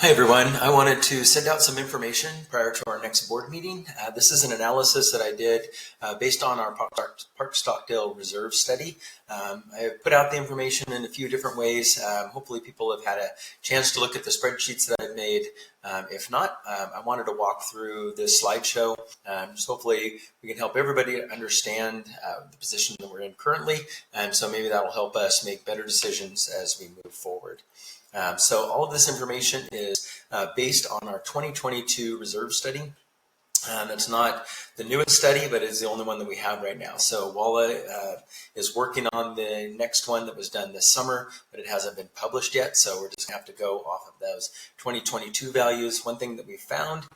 Hi everyone, I wanted to send out some information prior to our next board meeting. This is an analysis that I did based on our Park Stockdale Reserve study. I have put out the information in a few different ways. Hopefully people have had a chance to look at the spreadsheets that I've made. If not, I wanted to walk through this slideshow. So hopefully we can help everybody understand the position that we're in currently, and so maybe that will help us make better decisions as we move forward. So all of this information is based on our 2022 reserve study. It's not the newest study, but it's the only one that we have right now. So Walla is working on the next one that was done this summer, but it hasn't been published yet. So we're just gonna have to go off of those 2022 values. One thing that we found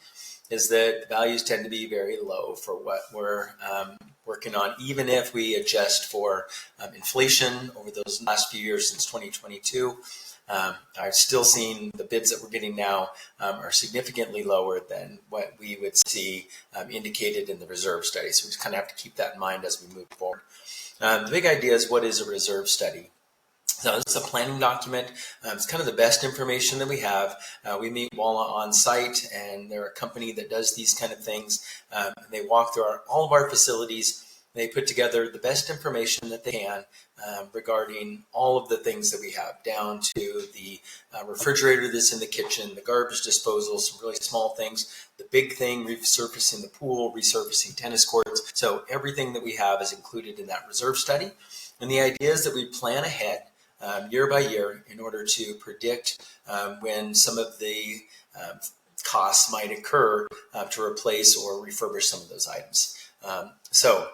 is that the values tend to be very low for what we're working on, even if we adjust for inflation over those last few years since 2022. I've still seen the bids that we're getting now are significantly lower than what we would see indicated in the reserve study. So we just kind of have to keep that in mind as we move forward. The big idea is, what is a reserve study? So this is a planning document. It's kind of the best information that we have. We meet Walla on site, and they're a company that does these kind of things. They walk through all of our facilities. They put together the best information that they can regarding all of the things that we have, down to the refrigerator that's in the kitchen, the garbage disposal, some really small things, the big thing, resurfacing the pool, resurfacing tennis courts. So everything that we have is included in that reserve study. And the idea is that we plan ahead year by year in order to predict when some of the costs might occur to replace or refurbish some of those items. So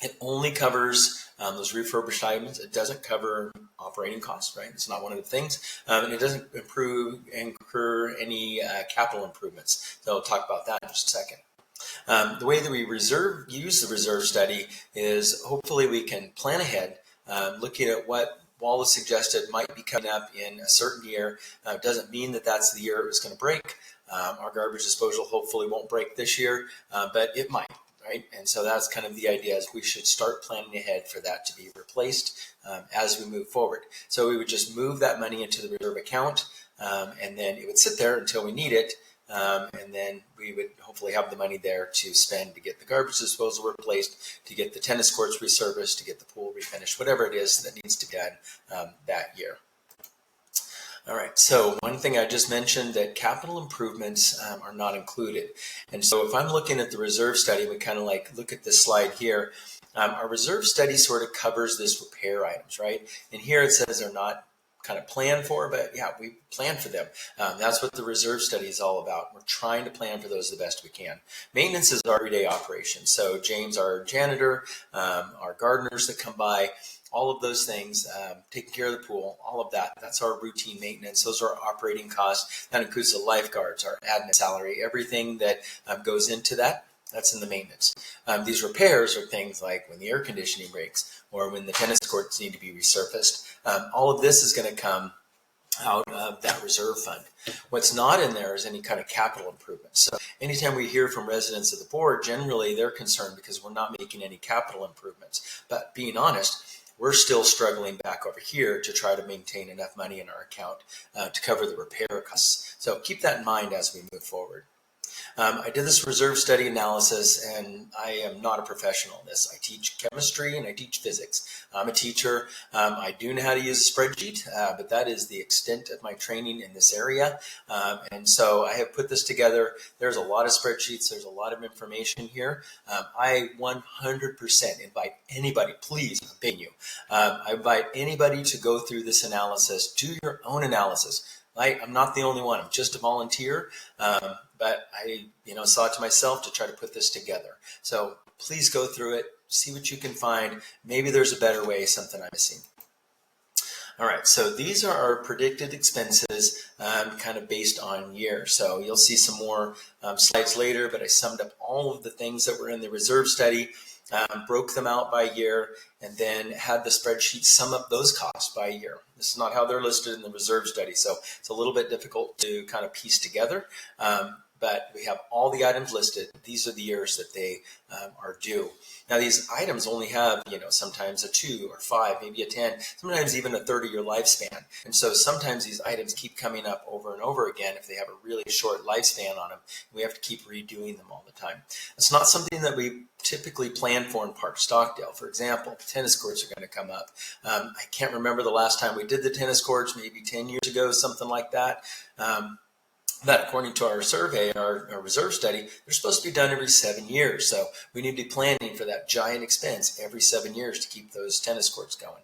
it only covers those refurbished items. It doesn't cover operating costs, right? It's not one of the things. And it doesn't incur any capital improvements. So I'll talk about that in just a second. The way that we use the reserve study is, hopefully we can plan ahead, looking at what Wallace suggested might be coming up in a certain year. Doesn't mean that that's the year it was going to break. Our garbage disposal hopefully won't break this year, but it might. Right? And so that's kind of the idea, is we should start planning ahead for that to be replaced as we move forward. So we would just move that money into the reserve account, and then it would sit there until we need it. And then we would hopefully have the money there to spend to get the garbage disposal replaced, to get the tennis courts resurfaced, to get the pool refinished, whatever it is that needs to be done that year. All right, so one thing I just mentioned, that capital improvements are not included. And so if I'm looking at the reserve study, we kind of look at this slide here. Our reserve study sort of covers this repair items, right? And here it says they're not kind of planned for, but yeah, we plan for them. That's what the reserve study is all about. We're trying to plan for those the best we can. Maintenance is our everyday operation. So James, our janitor, our gardeners that come by, all of those things, taking care of the pool, all of that, that's our routine maintenance. Those are our operating costs. That includes the lifeguards, our admin salary, everything that goes into that, that's in the maintenance. These repairs are things like when the air conditioning breaks, or when the tennis courts need to be resurfaced. All of this is going to come out of that reserve fund. What's not in there is any kind of capital improvements. So anytime we hear from residents of the board, generally they're concerned because we're not making any capital improvements. But being honest, we're still struggling back over here to try to maintain enough money in our account to cover the repair costs. So keep that in mind as we move forward. I did this reserve study analysis, and I am not a professional in this. I teach chemistry and I teach physics. I'm a teacher. I do know how to use a spreadsheet, but that is the extent of my training in this area. And so I have put this together. There's a lot of spreadsheets. There's a lot of information here. I 100% invite anybody, please, I'm begging you. I invite anybody to go through this analysis, do your own analysis. I'm not the only one. I'm just a volunteer, but I, saw it to myself to try to put this together. So please go through it, see what you can find. Maybe there's a better way, something I'm missing. All right, so these are our predicted expenses kind of based on year. So you'll see some more slides later, but I summed up all of the things that were in the reserve study, broke them out by year, and then had the spreadsheet sum up those costs by year. This is not how they're listed in the reserve study, so it's a little bit difficult to kind of piece together. but we have all the items listed. These are the years that they are due. Now, these items only have, sometimes a 2 or 5, maybe a 10, sometimes even a 30-year lifespan. And so sometimes these items keep coming up over and over again if they have a really short lifespan on them. We have to keep redoing them all the time. It's not something that we typically plan for in Park Stockdale. For example, tennis courts are going to come up. I can't remember the last time we did the tennis courts, maybe 10 years ago, something like that. That according to our survey, our reserve study, they're supposed to be done every 7 years. So we need to be planning for that giant expense every 7 years to keep those tennis courts going.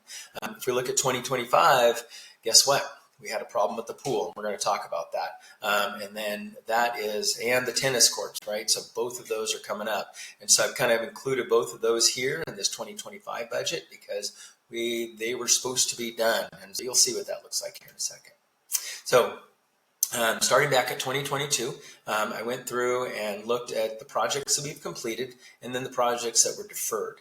If we look at 2025, guess what? We had a problem with the pool. We're going to talk about that. And then and the tennis courts, right? So both of those are coming up. And so I've kind of included both of those here in this 2025 budget because they were supposed to be done. And so you'll see what that looks like here in a second. So starting back at 2022, I went through and looked at the projects that we've completed and then the projects that were deferred.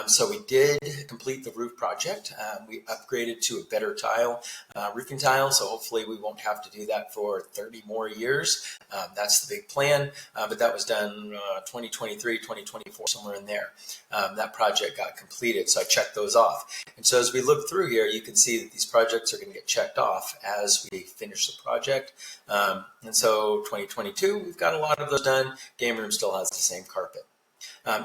So we did complete the roof project. We upgraded to a better roofing tile, so hopefully we won't have to do that for 30 more years. That's the big plan, but that was done 2023, 2024, somewhere in there. That project got completed, so I checked those off. And so as we look through here, you can see that these projects are going to get checked off as we finish the project. And so 2022, we've got a lot of those done. Game room still has the same carpet.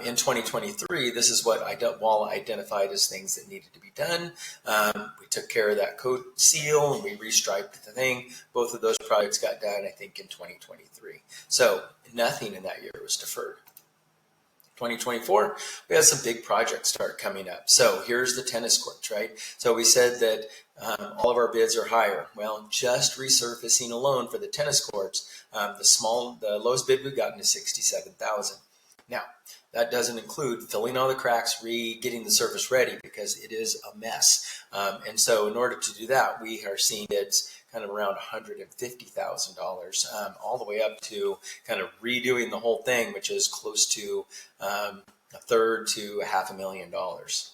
In 2023, this is what Wall identified as things that needed to be done. We took care of that coat seal and we restriped the thing. Both of those projects got done, I think, in 2023. So nothing in that year was deferred. 2024, we had some big projects start coming up. So here's the tennis courts, right? So we said that all of our bids are higher. Well, just resurfacing alone for the tennis courts, the lowest bid we've gotten is $67,000. Now, that doesn't include filling all the cracks, getting the surface ready because it is a mess. And so in order to do that, we are seeing bids kind of around $150,000, all the way up to kind of redoing the whole thing, which is close to a third to $500,000.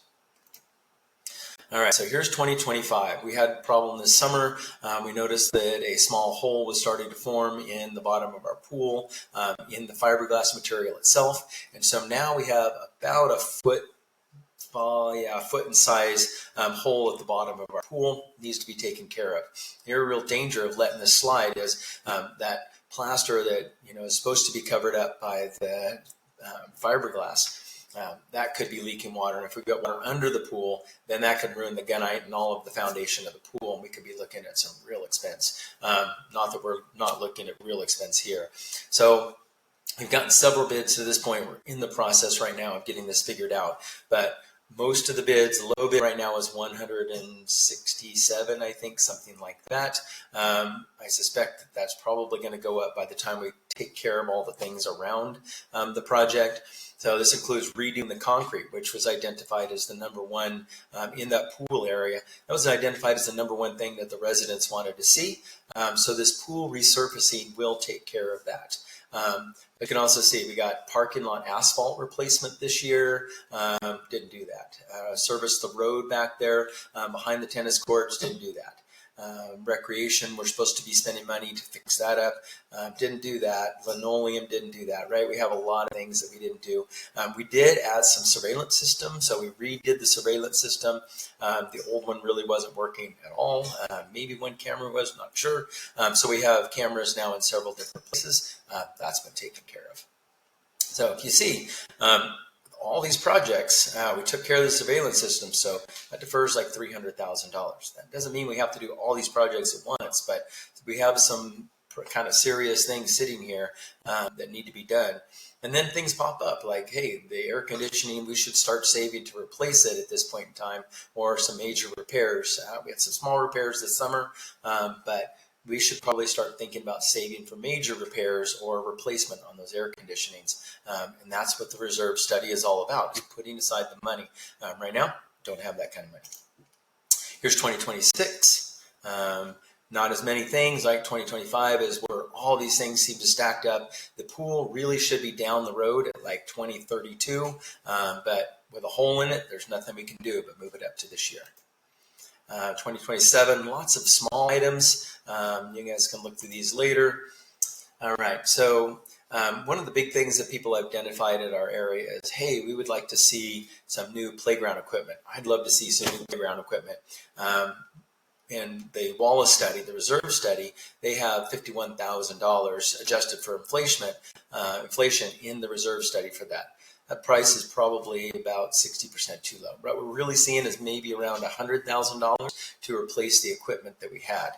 All right, so here's 2025. We had a problem this summer. We noticed that a small hole was starting to form in the bottom of our pool in the fiberglass material itself. And so now we have about a foot in size hole at the bottom of our pool. Needs to be taken care of. The real danger of letting this slide is that plaster that is supposed to be covered up by the fiberglass. That could be leaking water, and if we've got water under the pool, then that could ruin the gunite and all of the foundation of the pool, and we could be looking at some real expense. Not that we're not looking at real expense here. So we've gotten several bids to this point. We're in the process right now of getting this figured out, but most of the bids, the low bid right now is 167, I think, something like that. I suspect that that's probably going to go up by the time we take care of all the things around the project. So this includes redoing the concrete, which was identified as the number one in that pool area. That was identified as the number one thing that the residents wanted to see. So this pool resurfacing will take care of that. You can also see we got parking lot asphalt replacement this year. Didn't do that. Service the road back there behind the tennis courts. Didn't do that. Recreation, we're supposed to be spending money to fix that up. Didn't do that. Linoleum, didn't do that, right? We have a lot of things that we didn't do. We did add some surveillance system, so we redid the surveillance system. The old one really wasn't working at all. Maybe one camera was, not sure. So we have cameras now in several different places. That's been taken care of. So if you see, all these projects, we took care of the surveillance system, so that defers like $300,000. That doesn't mean we have to do all these projects at once, but we have some kind of serious things sitting here that need to be done. And then things pop up like, hey, the air conditioning, we should start saving to replace it at this point in time, or some major repairs. We had some small repairs this summer, but we should probably start thinking about saving for major repairs or replacement on those air conditionings. And that's what the reserve study is all about, is putting aside the money. Right now, don't have that kind of money. Here's 2026. Not as many things like 2025 is where all these things seem to stack up. The pool really should be down the road at like 2032, but with a hole in it, there's nothing we can do but move it up to this year. 2027, lots of small items. You guys can look through these later. All right. So one of the big things that people identified in our area is, hey, we would like to see some new playground equipment. I'd love to see some new playground equipment. Um, in the Wallace study, the reserve study, they have $51,000 adjusted for inflation in the reserve study for that. That price is probably about 60% too low. What we're really seeing is maybe around $100,000 to replace the equipment that we had.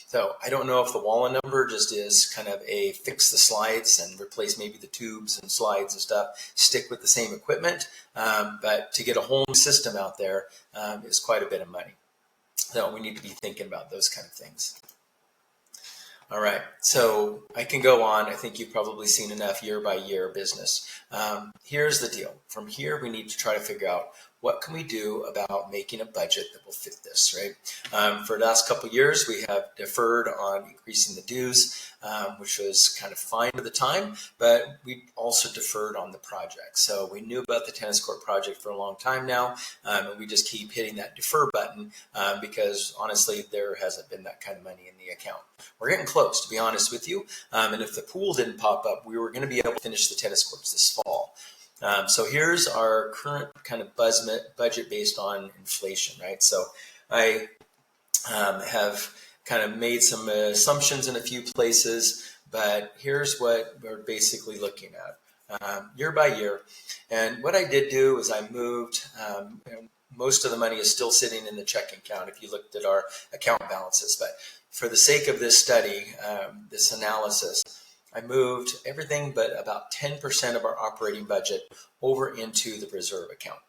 So I don't know if the Walla number just is kind of a fix the slides and replace maybe the tubes and slides and stuff, stick with the same equipment, but to get a whole new system out there is quite a bit of money. So we need to be thinking about those kind of things. All right, so I can go on. I think you've probably seen enough year by year business. Here's the deal. From here, we need to try to figure out what can we do about making a budget that will fit this, right? For the last couple of years, we have deferred on increasing the dues, which was kind of fine at the time, but we also deferred on the project. So we knew about the tennis court project for a long time now, and we just keep hitting that defer button because honestly, there hasn't been that kind of money in the account. We're getting close, to be honest with you. And if the pool didn't pop up, we were going to be able to finish the tennis courts this fall. So here's our current kind of budget based on inflation, right? So I have kind of made some assumptions in a few places, but here's what we're basically looking at year by year. And what I did do is I moved, most of the money is still sitting in the checking account if you looked at our account balances, but for the sake of this study, this analysis, I moved everything but about 10% of our operating budget over into the reserve account.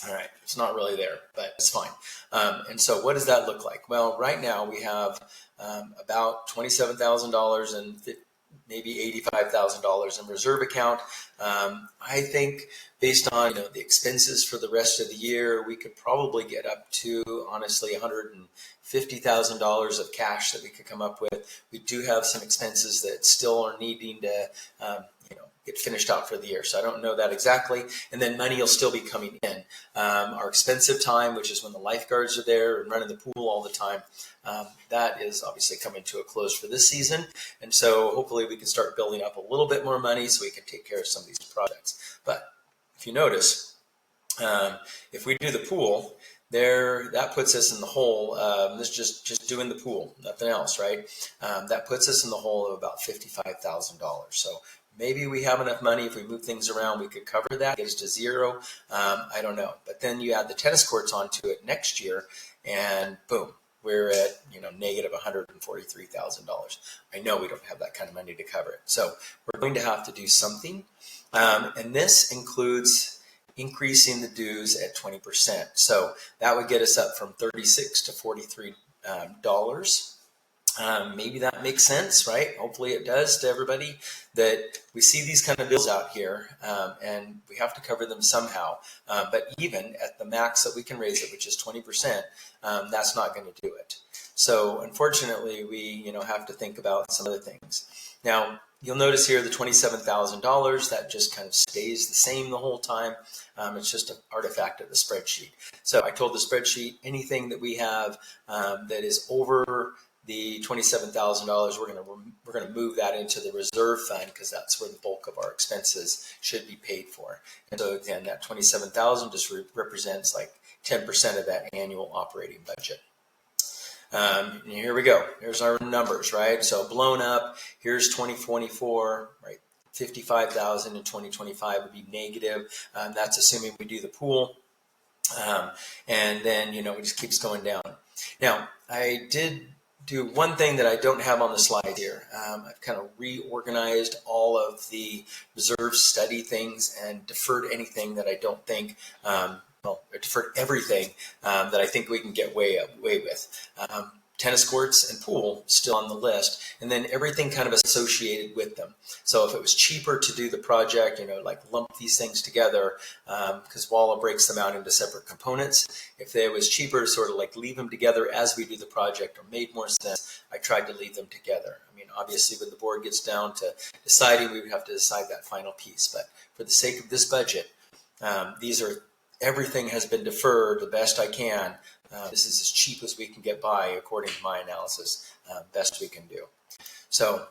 All right, it's not really there, but it's fine. And so what does that look like? Well, right now we have about $27,000 and maybe $85,000 in reserve account. I think based on the expenses for the rest of the year, we could probably get up to, honestly, $150,000 of cash that we could come up with. We do have some expenses that still are needing to get finished out for the year. So I don't know that exactly. And then money will still be coming in. Our expensive time, which is when the lifeguards are there and running the pool all the time, that is obviously coming to a close for this season. And so hopefully we can start building up a little bit more money so we can take care of some of these projects. But if you notice, if we do the pool, that puts us in the hole. This is just doing the pool, nothing else, right? That puts us in the hole of about $55,000. So maybe we have enough money. If we move things around, we could cover that, get us to zero. I don't know. But then you add the tennis courts onto it next year, and boom, we're at negative $143,000. I know we don't have that kind of money to cover it. So we're going to have to do something. And this includes increasing the dues at 20%. So that would get us up from $36 to $43. Maybe that makes sense, right? Hopefully it does to everybody, that we see these kind of bills out here and we have to cover them somehow. But even at the max that we can raise it, which is 20%, that's not going to do it. So unfortunately, we have to think about some other things. Now, you'll notice here the $27,000, that just kind of stays the same the whole time. It's just an artifact of the spreadsheet. So I told the spreadsheet anything that we have that is over the $27,000, we're going to move that into the reserve fund because that's where the bulk of our expenses should be paid for. And so again, that $27,000 just represents like 10% of that annual operating budget. And here we go. Here's our numbers, right? So blown up. Here's 2024, right? 55,000 in 2025 would be negative. That's assuming we do the pool. And then, it just keeps going down. Now, I did do one thing that I don't have on the slide here. I've kind of reorganized all of the reserve study things and deferred anything that I don't think, I deferred everything that I think we can get way with. Tennis courts and pool still on the list, and then everything kind of associated with them. So if it was cheaper to do the project, like lump these things together, because Walla breaks them out into separate components. If it was cheaper to sort of like leave them together as we do the project, or made more sense, I tried to leave them together. I mean, obviously when the board gets down to deciding, we would have to decide that final piece. But for the sake of this budget, everything has been deferred the best I can. This is as cheap as we can get by, according to my analysis, best we can do. So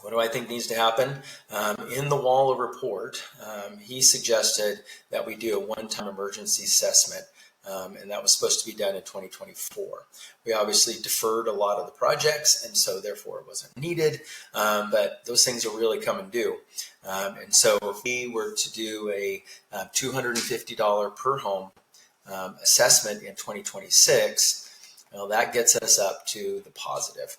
What do I think needs to happen? In the Waller report, he suggested that we do a one-time emergency assessment, and that was supposed to be done in 2024. We obviously deferred a lot of the projects, and so therefore it wasn't needed, but those things are really coming due. And so if we were to do a $250 per home assessment in 2026, well, that gets us up to the positive,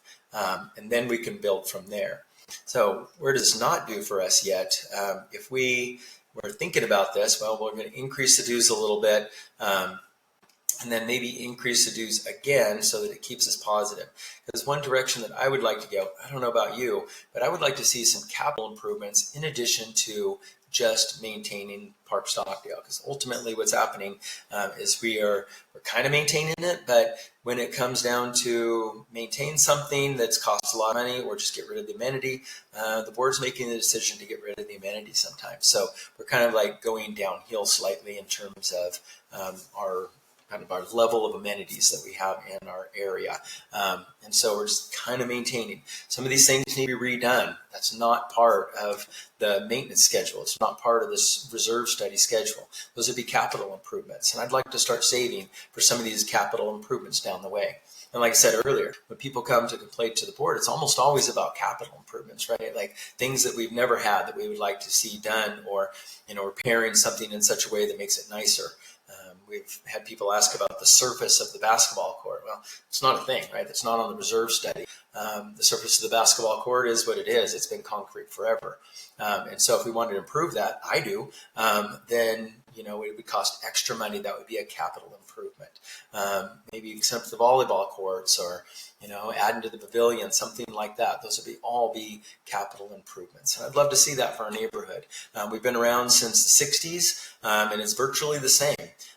and then we can build from there. So where does not do for us yet? If we were thinking about this, well, we're going to increase the dues a little bit, and then maybe increase the dues again so that it keeps us positive. Because one direction that I would like to go, I don't know about you, but I would like to see some capital improvements in addition to just maintaining Park Stockdale. Because ultimately what's happening is we're kind of maintaining it, but when it comes down to maintain something that's costs a lot of money or just get rid of the amenity, the board's making the decision to get rid of the amenity sometimes. So we're kind of like going downhill slightly in terms of our level of amenities that we have in our area. And so we're just kind of maintaining. Some of these things need to be redone. That's not part of the maintenance schedule. It's not part of this reserve study schedule. Those would be capital improvements. And I'd like to start saving for some of these capital improvements down the way. And like I said earlier, when people come to complain to the board, it's almost always about capital improvements, right? Like things that we've never had that we would like to see done, or, repairing something in such a way that makes it nicer. We've had people ask about the surface of the basketball court. Well, it's not a thing, right? It's not on the reserve study. The surface of the basketball court is what it is. It's been concrete forever. And so if we wanted to improve that, then, it would cost extra money. That would be a capital improvement. Maybe some of the volleyball courts, or, adding to the pavilion, something like that. Those would all be capital improvements. And I'd love to see that for our neighborhood. We've been around since the 60s, and it's virtually the same.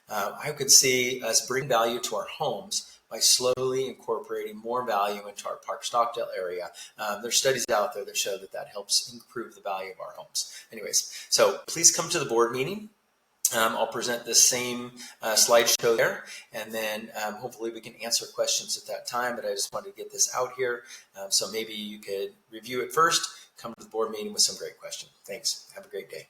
I could see us bring value to our homes by slowly incorporating more value into our Park Stockdale area. There's studies out there that show that helps improve the value of our homes. Anyways, so please come to the board meeting. I'll present this same slideshow there, and then hopefully we can answer questions at that time, but I just wanted to get this out here. So maybe you could review it first, come to the board meeting with some great questions. Thanks. Have a great day.